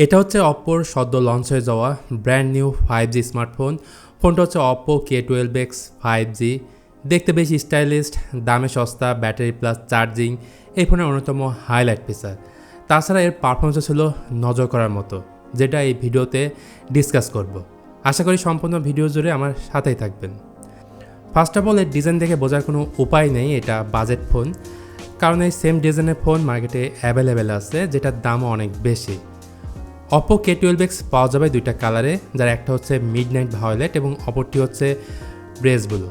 এটা হচ্ছে অপ্পোর সদ্য লঞ্চ হয়ে যাওয়া ব্র্যান্ড নিউ 5G স্মার্টফোন। ফোনটা হচ্ছে OPPO K12x 5G। দেখতে বেশ স্টাইলিস্ট, দামে সস্তা, ব্যাটারি প্লাস চার্জিং এই ফোনের অন্যতম হাইলাইট ফিচার। তাছাড়া এর পারফরমেন্সও ছিল নজর করার মতো, যেটা এই ভিডিওতে ডিসকাস করব। আশা করি সম্পূর্ণ ভিডিও জুড়ে আমার সাথেই থাকবেন। ফার্স্ট অফ অল, এর ডিজাইন দেখে বোঝার কোনো উপায় নেই এটা বাজেট ফোন, কারণ এই সেম ডিজাইনের ফোন মার্কেটে অ্যাভেলেবেল আছে, যেটার দামও অনেক বেশি। OPPO K12x পাওয়া যাবে দুইটা কালারে, যার একটা হচ্ছে মিডনাইট ভায়োলেট এবং অপরটি হচ্ছে ব্রেজ ব্লু।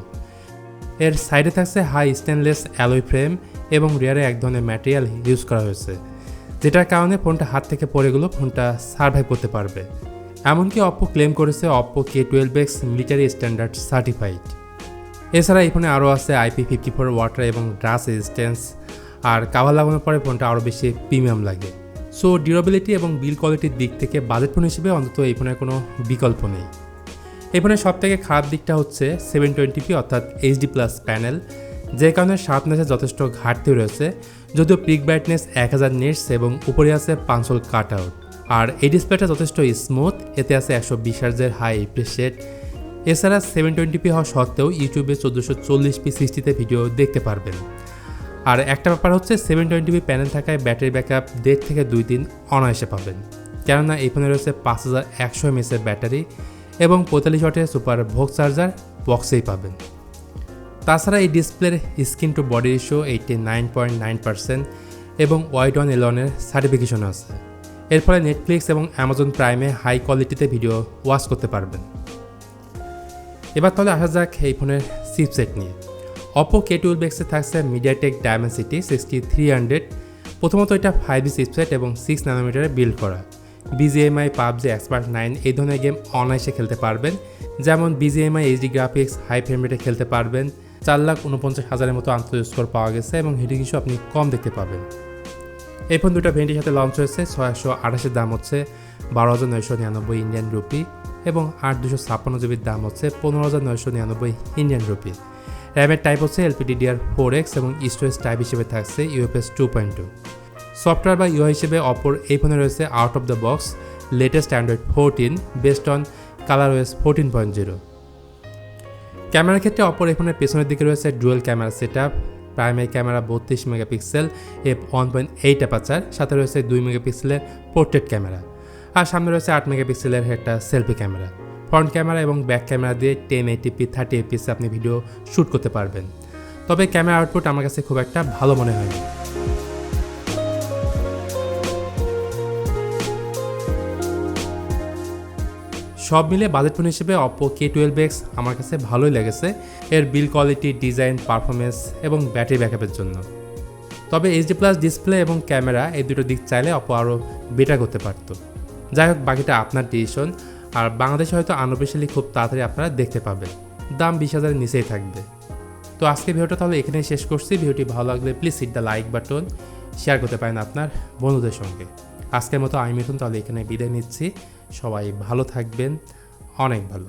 এর সাইডে থাকছে হাই স্টেনলেস অ্যালয় ফ্রেম এবং রিয়ারে এক ধরনের ম্যাটেরিয়াল ইউজ করা হয়েছে, যেটার কারণে ফোনটা হাত থেকে পড়ে গেলেও ফোনটা সার্ভাইভ করতে পারবে। এমনকি OPPO ক্লেম করেছে OPPO K12x military standard certified. এছাড়া এই ফোনে আরও আছে IP54 ওয়াটার এবং ডাস্ট রেজিস্ট্যান্স, আর কাভার লাগানোর পরে ফোনটা আরও বেশি প্রিমিয়াম লাগে। সো ডিউরেবিলিটি এবং বিল কোয়ালিটির দিক থেকে বাজেট ফোন হিসেবে অন্তত এই ফোনের কোনো বিকল্প নেই। এই ফোনের সবথেকে খারাপ দিকটা হচ্ছে 720p অর্থাৎ HD+ প্যানেল, যে কারণে শার্পনেসে যথেষ্ট ঘাটতি রয়েছে। যদিও পিক ব্রাইটনেস 1000 নিটস এবং উপরে আছে পাঞ্চল কাট আউট, আর এই ডিসপ্লেটা যথেষ্ট স্মুথ, এতে আছে 120 হার্জের হাই রিফ্রেশ রেট। এছাড়া 720p হওয়া সত্ত্বেও ইউটিউবে 1440p 60তে ভিডিও দেখতে পারবেন। আর একটা ব্যাপার হচ্ছে 720p প্যানেল থাকায় ব্যাটারি ব্যাকআপ 1.5 থেকে 2 দিন অনায়াসে পাবেন, কেননা এই ফোনে রয়েছে 5100 mAh ব্যাটারি এবং 45 ওয়াটের সুপার ভোগ চার্জার বক্সেই পাবেন। তাছাড়া এই ডিসপ্লের স্ক্রিন টু বডি রেশিও 89.9% এবং ওয়াইড ওয়ান এলনের সার্টিফিকেশন আছে। এর ফলে নেটফ্লিক্স এবং অ্যামাজন প্রাইমে হাই কোয়ালিটিতে ভিডিও ওয়াচ করতে পারবেন। এবার তাহলে আসা যাক এই ফোনের চিপসেট নিয়ে। OPPO K12x এ থাকছে মিডিয়াটেক ডায়মেনসিটি 6300। প্রথমত এটা 5G চিপসেট এবং 6 ন্যানোমিটারে বিল্ড করা। BGMI, PUBG, Expert 9 এই ধরনের গেম অনায়াসে খেলতে পারবেন, যেমন BGMI HD graphics high frame রেটে খেলতে পারবেন। 4,49,000-এর মতো আন্তর্জাতিক স্কোর পাওয়া গেছে এবং হিটিং ইস্যু আপনি কম দেখতে পাবেন। এই ফোন দুটো ভেরিয়েন্টের সাথে লঞ্চ হয়েছে। 628-এর দাম হচ্ছে 12,999 ইন্ডিয়ান রুপি এবং 8/256 দাম হচ্ছে 15,999 ইন্ডিয়ান রুপি। র্যামের টাইপ হচ্ছে LPDDR4X এবং স্টোরেজ টাইপ হিসেবে থাকছে UFS 2.2। সফটওয়্যার বা UI হিসেবে অপর এই ফোনে রয়েছে out of the box latest Android 14 based on ColorOS 14.0। ক্যামেরার ক্ষেত্রে অপর এই ফোনের পেছনের দিকে রয়েছে dual camera setup, primary camera 32 megapixel f1.8 aperture, সাথে রয়েছে 2 মেগাপিক্সেলের পোর্ট্রেট ক্যামেরা, আর সামনে রয়েছে 8 মেগাপিক্সেলের একটা সেলফি ক্যামেরা। ফ্রন্ট ক্যামেরা এবং ব্যাক ক্যামেরা দিয়ে 1080p 30fps আপনি ভিডিও শ্যুট করতে পারবেন। তবে ক্যামেরা আউটপুট আমার কাছে খুব একটা ভালো মনে হয়নি। সব মিলে বাজেট ফোন হিসেবে OPPO K12x আমার কাছে ভালোই লেগেছে এর বিল কোয়ালিটি, ডিজাইন, পারফরমেন্স এবং ব্যাটারি ব্যাকআপের জন্য। তবে HD+ ডিসপ্লে এবং ক্যামেরা এই দুটো দিক চাইলে OPPO আরও বেটার করতে পারত। যাই হোক, বাকিটা আপনার ডিসিশন। আর বাংলাদেশে হয়তো আনঅফিশিয়ালি খুব তাড়াতাড়ি আপনারা দেখতে পাবেন, দাম 20,000-এর নিচেই থাকবে। তো আজকে ভিডিওটা তাহলে এখানেই শেষ করছি। ভিডিওটি ভালো লাগলে please hit the like button, share করতে পারেন আপনার বন্ধুদের সঙ্গে। আজকের মতো আমি মিথুন তাহলে এখানে বিদায় নিচ্ছি। সবাই ভালো থাকবেন, অনেক ভালো।